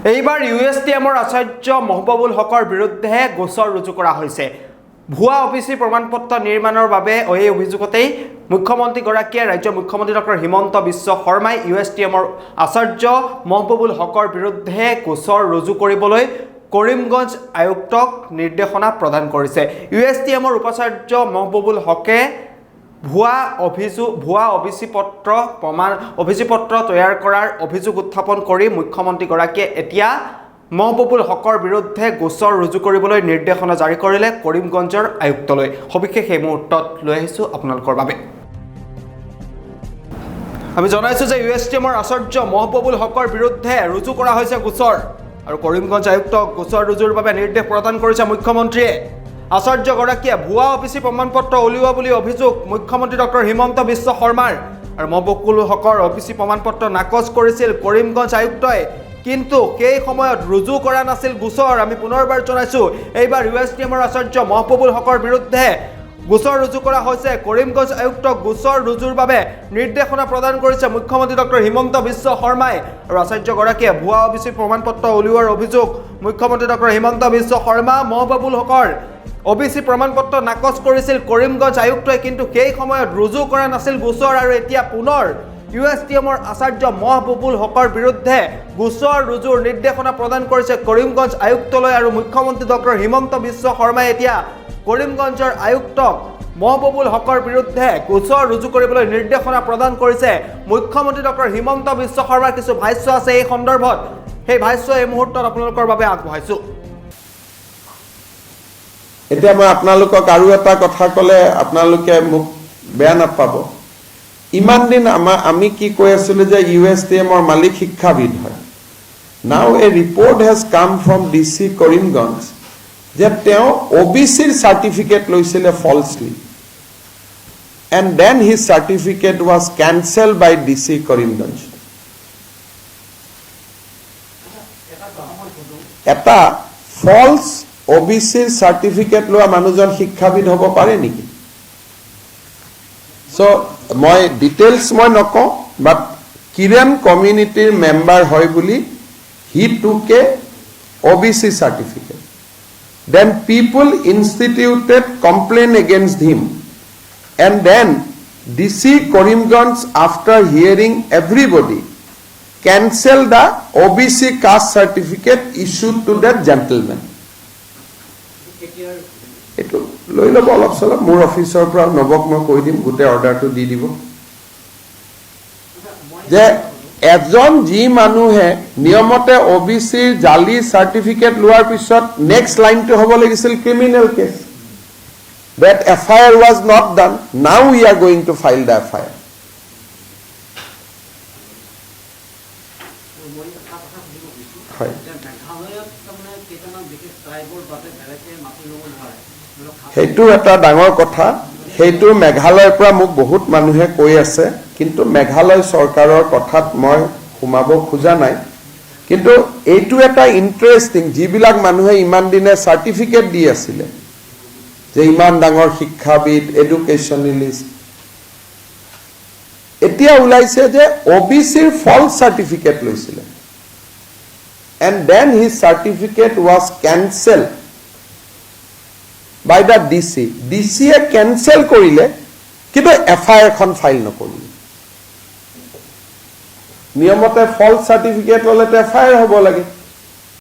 এইবাৰ ইউএছটিএমৰ আচাৰ্য মহবুবুল হকৰ বিৰুদ্ধে গোচৰ ৰুজু কৰা হৈছে। ভুৱা অফিচি প্ৰমাণপত্ৰ নিৰ্মাণৰ বাবে এই অভিযোগতেই মুখ্যমন্ত্ৰীগৰাকীয়ে ৰাজ্যৰ মুখ্যমন্ত্ৰী ডক্টৰ হিমন্ত বিশ্ব শৰ্মাই ইউএছটিএমৰ আচাৰ্য মহবুবুল হকৰ বিৰুদ্ধে গোচৰ ৰুজু কৰিবলৈ কৰিমগঞ্জ আয়ুক্তক নিৰ্দেশনা প্ৰদান কৰিছে। ইউএছটিএমৰ উপাচাৰ্য মহবুবুল হকে ভুৱা অভিচি পত্ৰ তৈয়াৰ কৰাৰ অভিযোগ উত্থাপন কৰি মুখ্যমন্ত্ৰীগৰাকীয়ে এতিয়া মহবুবুল হকৰ বিৰুদ্ধে গোচৰ ৰুজু কৰিবলৈ নিৰ্দেশনা জাৰি কৰিলে কৰিমগঞ্জৰ আয়ুক্তলৈ। সবিশেষ এই মুহূৰ্তত লৈ আহিছোঁ আপোনালোকৰ বাবে। আমি জনাইছোঁ যে ইউএছটিএমৰ আচাৰ্য মহবুবুল হকৰ বিৰুদ্ধে ৰুজু কৰা হৈছে গোচৰ আৰু কৰিমগঞ্জ আয়ুক্তক গোচৰ ৰুজুৰ বাবে নিৰ্দেশ প্ৰদান কৰিছে মুখ্যমন্ত্ৰীয়ে। আচাৰ্যগৰাকীয়ে ভুৱা অফিচি প্ৰমাণপত্ৰ উলিওৱা বুলি অভিযোগ মুখ্যমন্ত্ৰী ডক্টৰ হিমন্ত বিশ্ব শৰ্মাৰ আৰু মহবুবুল হকৰ অফিচি প্ৰমাণপত্ৰ নাকচ কৰিছিল কৰিমগঞ্জ আয়ুক্তই, কিন্তু সেই সময়ত ৰুজু কৰা নাছিল গোচৰ। আমি পুনৰবাৰ জনাইছোঁ এইবাৰ ইউএছটিএমৰ আচাৰ্য মহবুবুল হকৰ বিৰুদ্ধে গোচৰ ৰুজু কৰা হৈছে। কৰিমগঞ্জ আয়ুক্তক গোচৰ ৰুজুৰ বাবে নিৰ্দেশনা প্ৰদান কৰিছে মুখ্যমন্ত্ৰী ডক্টৰ হিমন্ত বিশ্ব শৰ্মাই আৰু আচাৰ্যগৰাকীয়ে ভুৱা অফিচি প্ৰমাণপত্ৰ উলিওৱাৰ অভিযোগ মুখ্যমন্ত্ৰী ডক্টৰ হিমন্ত বিশ্ব শৰ্মা মহবুবুল হকৰ অবিচি প্ৰমাণপত্ৰ নাকচ কৰিছিল কৰিমগঞ্জ আয়ুক্তই, কিন্তু সেই সময়ত ৰুজু কৰা নাছিল গোচৰ আৰু এতিয়া পুনৰ ইউএছটিএমৰ আচাৰ্য মহবুবুল হকৰ বিৰুদ্ধে গোচৰ ৰুজুৰ নিৰ্দেশনা প্ৰদান কৰিছে কৰিমগঞ্জ আয়ুক্তলৈ আৰু মুখ্যমন্ত্ৰী ডক্টৰ হিমন্ত বিশ্ব শৰ্মাই এতিয়া কৰিমগঞ্জৰ আয়ুক্তক মহবুবুল হকৰ বিৰুদ্ধে গোচৰ ৰুজু কৰিবলৈ নিৰ্দেশনা প্ৰদান কৰিছে মুখ্যমন্ত্ৰী ডক্টৰ হিমন্ত বিশ্ব শৰ্মাৰ। কিছু ভাষ্য আছে এই সন্দৰ্ভত, সেই ভাষ্য এই মুহূৰ্তত আপোনালোকৰ বাবে আগবঢ়াইছোঁ। এতিয়া মই আপোনালোকক আৰু এটা কথা ক'লে আপোনালোকে মোক বেয়া নাপাব। ইমান দিন আমি কি কৈ আছিলোঁ যে ইউএছটিএমৰ মালিক শিক্ষাবিদ হয়। Now a report has come from DC Karimganj যে তেওঁ অবিচিৰ চাৰ্টিফিকেট লৈছিলে falsely and then his certificate was cancel by DC Karimganj. এটা ফলছ অবিচিৰ চাৰ্টিফিকেট লোৱা মানুহজন শিক্ষাবিদ হ'ব পাৰে নেকি? চ' মই ডিটেইলছ মই নকওঁ, বাট কিৰেন কমিউনিটিৰ মেম্বাৰ হয় বুলি he took a OBC certificate. Then people instituted complain against him and then DC Karimganj after hearing everybody cancel the OBC caste certificate issued to that gentleman. এইটো লৈ ল'ব অলপ চলপ, মোৰ অফিচৰ পৰা নবক মই কৈ দিম, গোটেই অৰ্ডাৰটো দি দিব যে এজন যি মানুহে নিয়মতে অবিচিৰ জালি চাৰ্টিফিকেট লোৱাৰ পিছত নেক্সট লাইনটো হ'ব লাগিছিল criminal case. That FIR was not done. Now we are going to file the FIR. সেইটো এটা ডাঙৰ কথা। সেইটো মেঘালয়ৰ পৰা মোক বহুত মানুহে কৈ আছে, কিন্তু মেঘালয় চৰকাৰৰ কথাত মই সোমাব খোজা নাই। কিন্তু এইটো এটা ইণ্টাৰেষ্টিং, যিবিলাক মানুহে ইমান দিনে চাৰ্টিফিকেট দি আছিলে যে ইমান ডাঙৰ শিক্ষাবিদ এডুকেশ্যনেলিষ্ট, এতিয়া ওলাইছে যে অবিচিৰ ফলছ চাৰ্টিফিকেট লৈছিলে and then his certificate was cancel by the DC. ডিচিয়ে কেনচেল কৰিলে কিন্তু FIR এখন ফাইল নকৰিলে। নিয়মতে ফলছ চাৰ্টিফিকেট ল'লেতো FIR হ'ব লাগে।